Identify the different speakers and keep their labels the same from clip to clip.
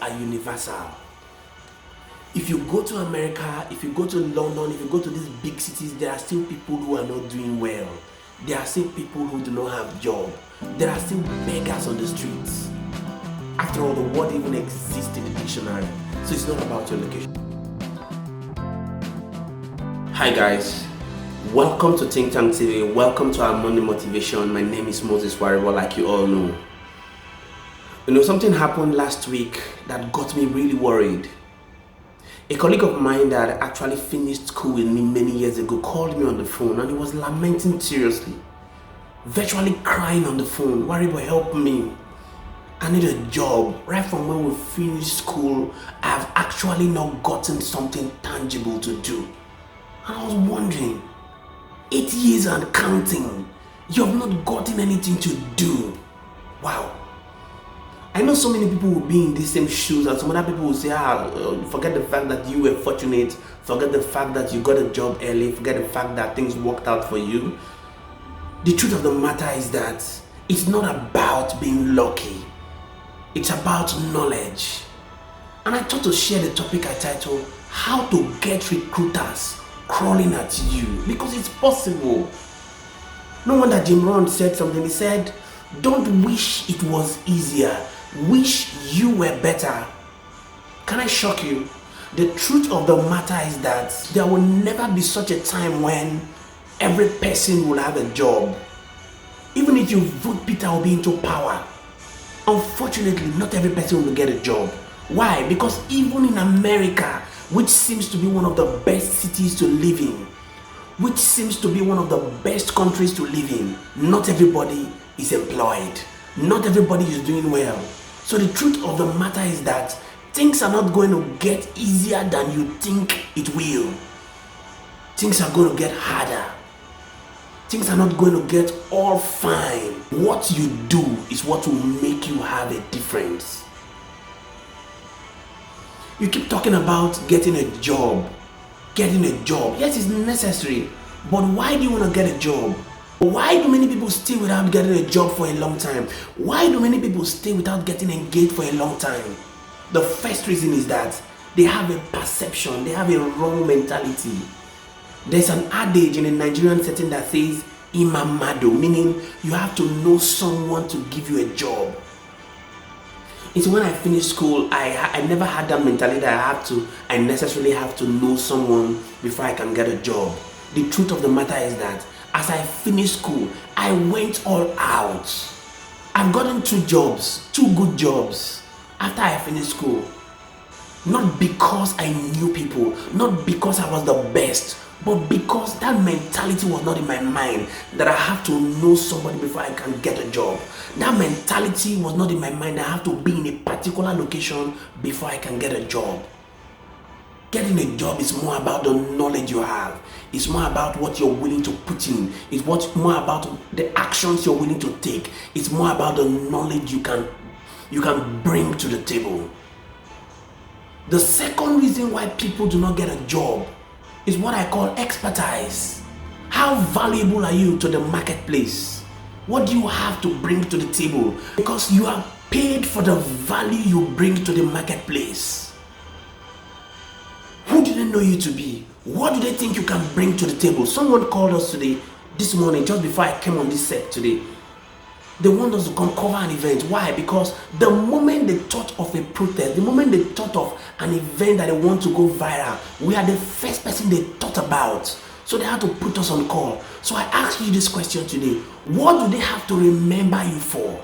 Speaker 1: are universal. If you go to America, if you go to London, if you go to these big cities, there are still people who are not doing well. There are still people who do not have job. There are still beggars on the streets. After all, the word even exists in the dictionary. So it's not about your location. Hi guys, welcome to Think Tank TV. Welcome to our Monday Motivation. My name is Moses Waribo, like you all know. Something happened last week that got me really worried. A colleague of mine that actually finished school with me many years ago called me on the phone and he was lamenting seriously, virtually crying on the phone. Waribo, help me. I need a job. Right from when we finished school, I've actually not gotten something tangible to do. And I was wondering, 8 years and counting, you have not gotten anything to do. Wow. I know so many people will be in the same shoes, and some other people will say, forget the fact that you were fortunate, forget the fact that you got a job early, forget the fact that things worked out for you. The truth of the matter is that it's not about being lucky. It's about knowledge. And I thought to share the topic I titled, How to Get Recruiters Crawling at You, because it's possible. No wonder Jim Rohn said something. He said, don't wish it was easier, wish you were better. Can I shock you? The truth of the matter is that there will never be such a time when every person will have a job. Even if you vote Peter Obi into power, unfortunately not every person will get a job. Why? Because even in America, which seems to be one of the best cities to live in, which seems to be one of the best countries to live in, not everybody is employed. Not everybody is doing well. So the truth of the matter is that things are not going to get easier than you think it will. Things are going to get harder. Things are not going to get all fine. What you do is what will make you have a difference. You keep talking about getting a job. Getting a job. Yes, it's necessary. But why do you want to get a job? Why do many people stay without getting a job for a long time? Why do many people stay without getting engaged for a long time? The first reason is that they have a perception, they have a wrong mentality. There's an adage in a Nigerian setting that says, Imamado, meaning you have to know someone to give you a job. It's when I finished school, I never had that mentality that I necessarily have to know someone before I can get a job. The truth of the matter is that as I finished school, I went all out. I've gotten 2 jobs, 2 good jobs after I finished school. Not because I knew people, not because I was the best, but because that mentality was not in my mind that I have to know somebody before I can get a job. That mentality was not in my mind that I have to be in a particular location before I can get a job. Getting a job is more about the knowledge you have. It's more about what you're willing to put in. It's more about the actions you're willing to take. It's more about the knowledge you can bring to the table. The second reason why people do not get a job is what I call expertise. How valuable are you to the marketplace? What do you have to bring to the table? Because you are paid for the value you bring to the marketplace. Who do they know you to be? What do they think you can bring to the table? Someone called us this morning, just before I came on this set today. They want us to come cover an event. Why? Because the moment they thought of a protest, the moment they thought of an event that they want to go viral, we are the first person they thought about. So they had to put us on call. So I asked you this question today. What do they have to remember you for?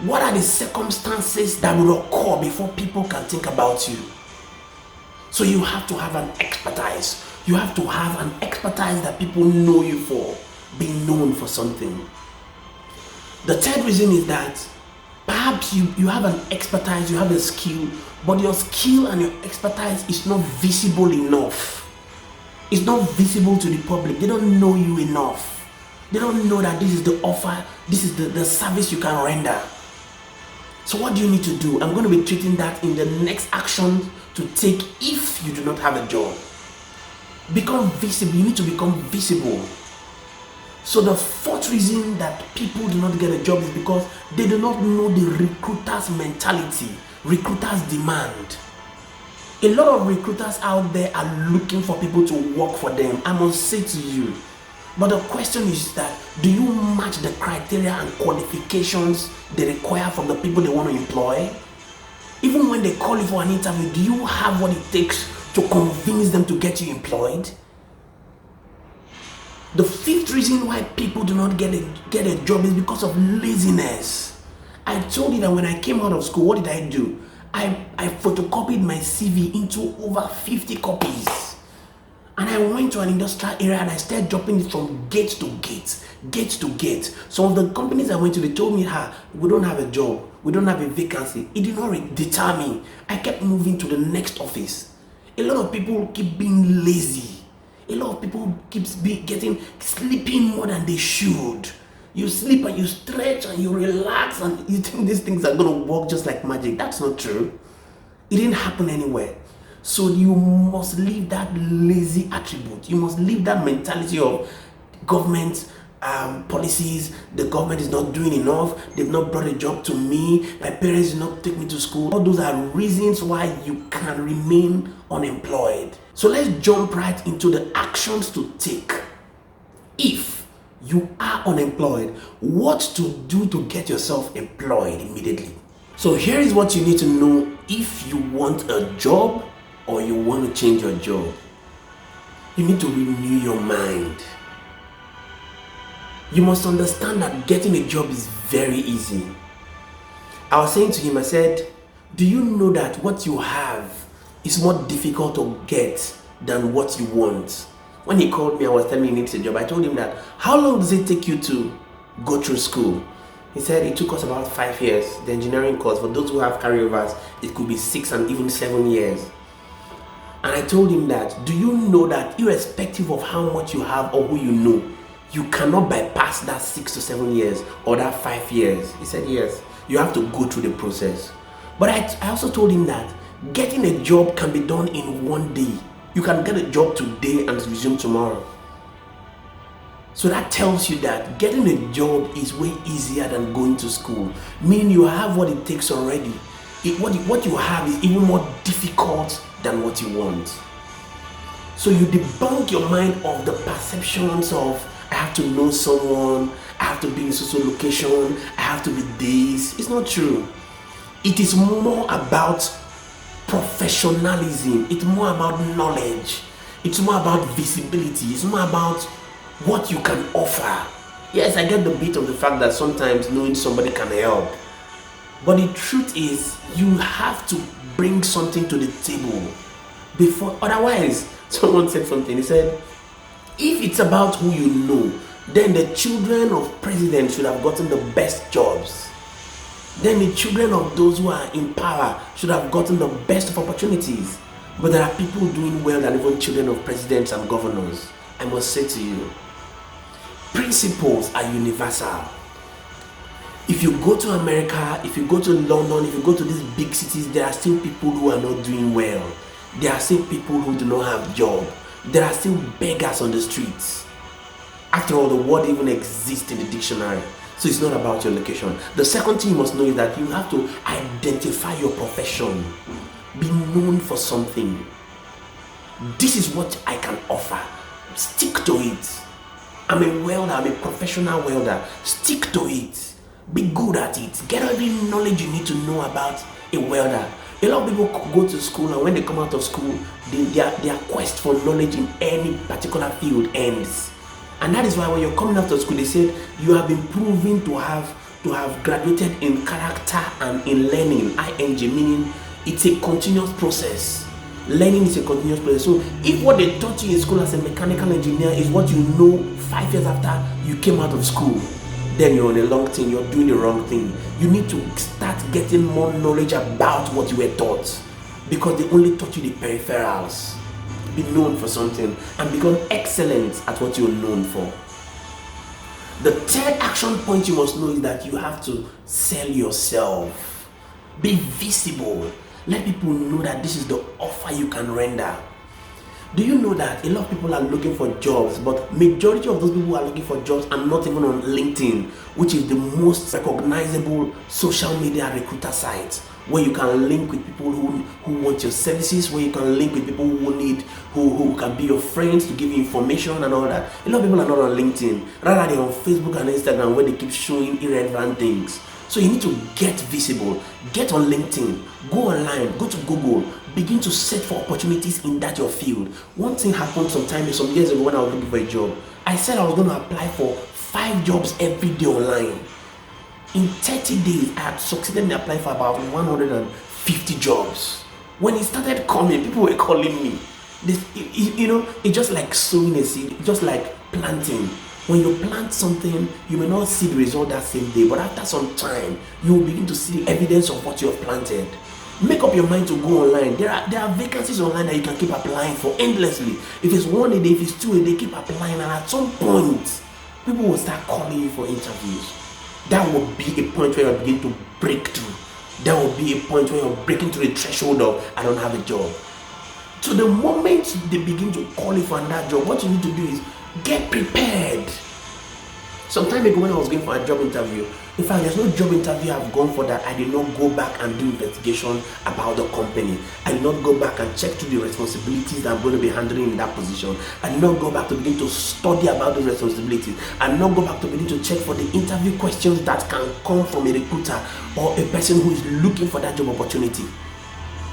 Speaker 1: What are the circumstances that will occur before people can think about you? So you have to have an expertise. You have to have an expertise that people know you for. Be known for something. The third reason is that perhaps you have an expertise, you have a skill, but your skill and your expertise is not visible enough. It's not visible to the public. They don't know you enough. They don't know that this is the offer, this is the service you can render. So what do you need to do? I'm going to be treating that in the next action to take if you do not have a job. Become visible. You need to become visible. So the fourth reason that people do not get a job is because they do not know the recruiter's mentality, recruiter's demand. A lot of recruiters out there are looking for people to work for them. I must say to you, but the question is that, do you match the criteria and qualifications they require from the people they want to employ? Even when they call you for an interview, do you have what it takes to convince them to get you employed? The fifth reason why people do not get a job is because of laziness. I told you that when I came out of school, what did I do? I photocopied my CV into over 50 copies. And I went to an industrial area and I started dropping it from gate to gate, gate to gate. Some of the companies I went to, they told me, we don't have a job, we don't have a vacancy. It did not deter me. I kept moving to the next office. A lot of people keep being lazy. A lot of people keep sleeping more than they should. You sleep and you stretch and you relax and you think these things are going to work just like magic. That's not true. It didn't happen anywhere. So you must leave that lazy attribute. You must leave that mentality of government policies. The government is not doing enough. They've not brought a job to me. My parents did not take me to school. All those are reasons why you can remain unemployed. So let's jump right into the actions to take. If you are unemployed, what to do to get yourself employed immediately. So here is what you need to know if you want a job or you want to change your job. You need to renew your mind. You must understand that getting a job is very easy. I was saying to him, I said, do you know that what you have is more difficult to get than what you want? When he called me, I was telling him he needs a job. I told him that, how long does it take you to go through school? He said it took us about 5 years. The engineering course, for those who have carryovers, it could be 6 and even 7 years. And I told him that, do you know that irrespective of how much you have or who you know, you cannot bypass that 6 to 7 years or that 5 years? He said yes. You have to go through the process. But I also told him that getting a job can be done in one day. You can get a job today and resume tomorrow. So that tells you that getting a job is way easier than going to school. Meaning you have what it takes already. What you have is even more difficult than what you want. So you debunk your mind of the perceptions of, I have to know someone, I have to be in social location, I have to be this. It's not true. It is more about professionalism. It's more about knowledge. It's more about visibility. It's more about what you can offer. Yes, I get the bit of the fact that sometimes knowing somebody can help. But the truth is, you have to bring something to the table before. Otherwise, someone said something. He said, if it's about who you know, then the children of presidents should have gotten the best jobs. Then the children of those who are in power should have gotten the best of opportunities. But there are people doing well than even children of presidents and governors. I must say to you, principles are universal. If you go to America, if you go to London, if you go to these big cities, there are still people who are not doing well. There are still people who do not have job. There are still beggars on the streets. After all, the word even exists in the dictionary. So it's not about your location. The second thing you must know is that you have to identify your profession. Be known for something. This is what I can offer. Stick to it. I'm a welder, I'm a professional welder. Stick to it. Be good at it. Get every knowledge you need to know about a welder. A lot of people go to school, and when they come out of school, their quest for knowledge in any particular field ends. And that is why when you're coming out of school, they said you have been proven to have graduated in character and in learning, ing, meaning it's a continuous process. Learning is a continuous process. So if what they taught you in school as a mechanical engineer is what you know 5 years after you came out of school, then you're on a long thing, you're doing the wrong thing. You need to start getting more knowledge about what you were taught, because they only taught you the peripherals. Be known for something and become excellent at what you're known for. The third action point you must know is that you have to sell yourself. Be visible. Let people know that this is the offer you can render. Do you know that a lot of people are looking for jobs, but majority of those people who are looking for jobs are not even on LinkedIn, which is the most recognizable social media recruiter site, where you can link with people who want your services, where you can link with people who can be your friends to give you information and all that. A lot of people are not on LinkedIn. Rather, they're on Facebook and Instagram, where they keep showing irrelevant things. So you need to get visible, get on LinkedIn, go online, go to Google, begin to search for opportunities in that your field. One thing happened some years ago when I was looking for a job. I said I was going to apply for 5 jobs every day online. In 30 days, I had succeeded in applying for about 150 jobs. When it started coming, people were calling me. It's just like sowing a seed, just like planting. When you plant something, you may not see the result that same day, but after some time, you will begin to see the evidence of what you have planted. Make up your mind to go online. There are vacancies online that you can keep applying for endlessly. If it's 1 a day, if it's 2 a day, keep applying, and at some point, people will start calling you for interviews. That will be a point where you begin to break through. That will be a point where you're breaking through the threshold of, I don't have a job. So the moment they begin to call you for another job, what you need to do is get prepared. Some time ago when I was going for a job interview, in fact, there's no job interview I've gone for that I did not go back and do investigation about the company. I did not go back and check to the responsibilities that I'm going to be handling in that position. I did not go back to begin to study about those responsibilities. I did not go back to begin to check for the interview questions that can come from a recruiter or a person who is looking for that job opportunity.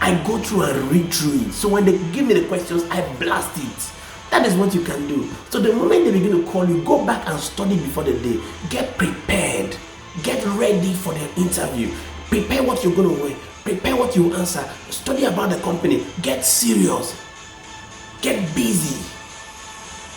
Speaker 1: I go through and read through it. So when they give me the questions, I blast it. That is what you can do. So the moment they begin to call you, go back and study before the day. Get prepared. Get ready for the interview. Prepare what you're going to wear. Prepare what you answer. Study about the company. Get serious. Get busy.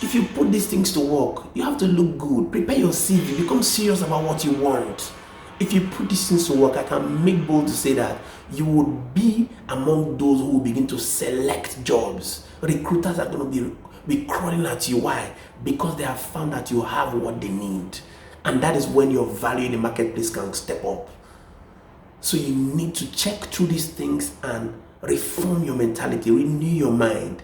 Speaker 1: If you put these things to work, you have to look good. Prepare your CV. Become serious about what you want. If you put these things to work, I can make bold to say that you would be among those who will begin to select jobs. Recruiters are going to be crawling at you. Why? Because they have found that you have what they need. And that is when your value in the marketplace can step up. So you need to check through these things and reform your mentality, renew your mind.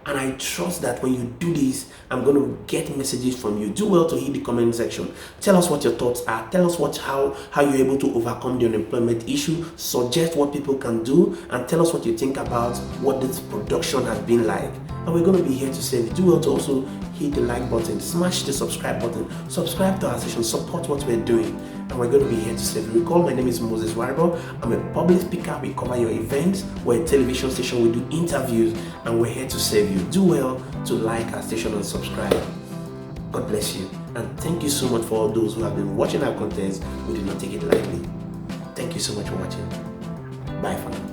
Speaker 1: And I trust that when you do this, I'm going to get messages from you. Do well to hit the comment section. Tell us what your thoughts are. Tell us how you're able to overcome the unemployment issue. Suggest what people can do. And tell us what you think about what this production has been like. And we're going to be here to save you. Do well to also hit the like button. Smash the subscribe button. Subscribe to our session. Support what we're doing. And we're going to be here to save you. Recall, my name is Moses Waribo. I'm a public speaker. We cover your events. We're a television station. We do interviews. And we're here to save you. Do well to like our station and subscribe. God bless you. And thank you so much for all those who have been watching our contents. We do not take it lightly. Thank you so much for watching. Bye for now.